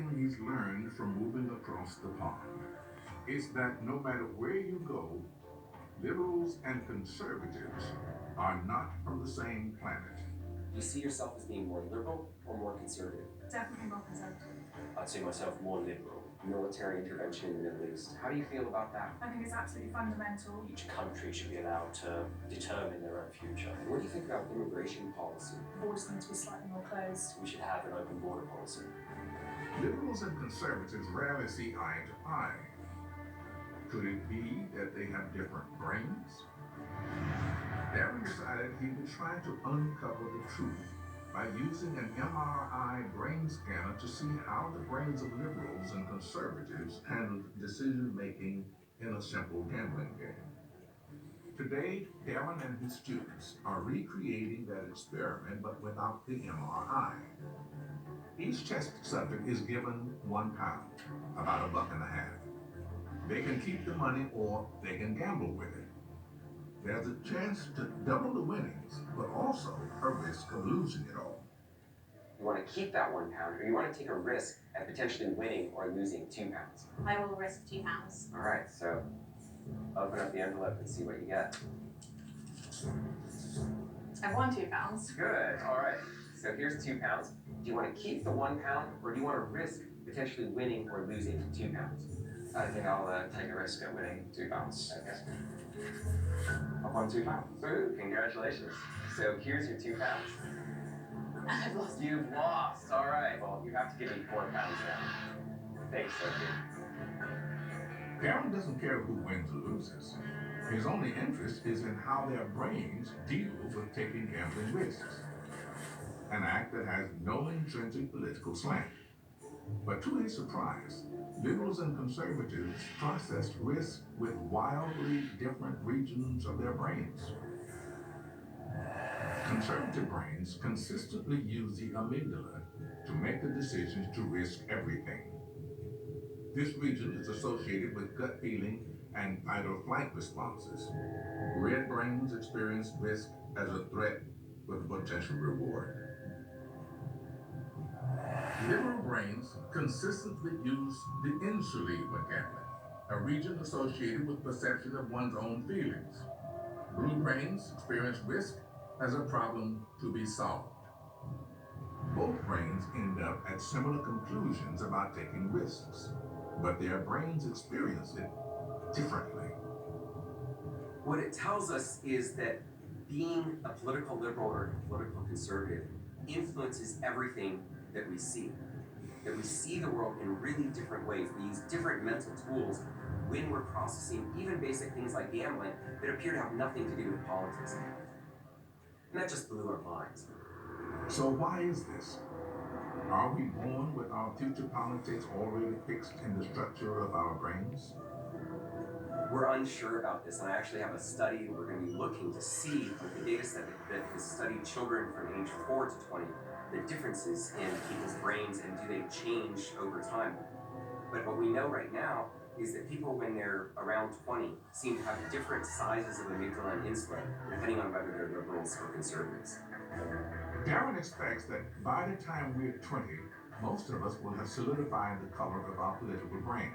thing he's learned from moving across the pond is that no matter where you go, liberals and conservatives are not from the same planet. Do you see yourself as being more liberal or more conservative? Definitely more conservative. I'd say myself more liberal. Military intervention in the Middle East. How do you feel about that? I think it's absolutely fundamental. Each country should be allowed to determine their own future. What do you think about immigration policy? Borders need to be slightly more closed. We should have an open border policy. Liberals and conservatives rarely see eye to eye. Could it be that they have different brains? Darren decided he would try to uncover the truth by using an MRI brain scanner to see how the brains of liberals and conservatives handled decision making in a simple gambling game. Today, Darren and his students are recreating that experiment but without the MRI. Each test subject is given £1, about $1.50. They can keep the money or they can gamble with it. There's a chance to double the winnings, but also a risk of losing it all. You want to keep that £1, or you want to take a risk at potentially winning or losing £2? I will risk £2. All right, so open up the envelope and see what you get. I've won £2. Good. All right. So here's £2. Do you want to keep the £1, or do you want to risk potentially winning or losing £2? I think I'll take a risk at winning £2. Okay. I've won £2. Woo! Congratulations. So here's your £2. I've lost. You've lost. All right. Well, you have to give me £4 now. Thanks, Sophie. Darren doesn't care who wins or loses. His only interest is in how their brains deal with taking gambling risks, an act that has no intrinsic political slant. But to his surprise, liberals and conservatives process risk with wildly different regions of their brains. Conservative brains consistently use the amygdala to make the decisions to risk everything. This region is associated with gut feeling and fight or flight responses. Red brains experience risk as a threat with a potential reward. Liberal brains consistently use the insuline when gambling, a region associated with perception of one's own feelings. Blue brains experience risk as a problem to be solved. Both brains end up at similar conclusions about taking risks, but their brains experience it differently. What it tells us is that being a political liberal or a political conservative influences everything that we see. That we see the world in really different ways. We use different mental tools when we're processing even basic things like gambling that appear to have nothing to do with politics. And that just blew our minds. So why is this? Are we born with our future politics already fixed in the structure of our brains? We're unsure about this, and I actually have a study that we're going to be looking to see with the data set that has studied children from age 4 to 20, the differences in people's brains and do they change over time. But what we know right now is that people, when they're around 20, seem to have different sizes of amygdala and insula, depending on whether they're liberals or conservatives. Darren expects that by the time we're 20, most of us will have solidified the color of our political brain.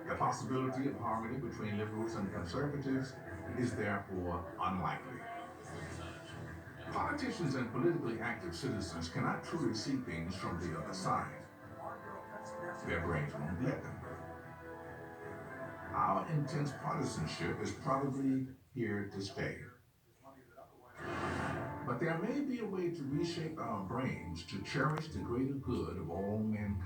The possibility of harmony between liberals and conservatives is therefore unlikely. Politicians and politically active citizens cannot truly see things from the other side. Their brains won't let them. Our intense partisanship is probably here to stay. But there may be a way to reshape our brains to cherish the greater good of all mankind.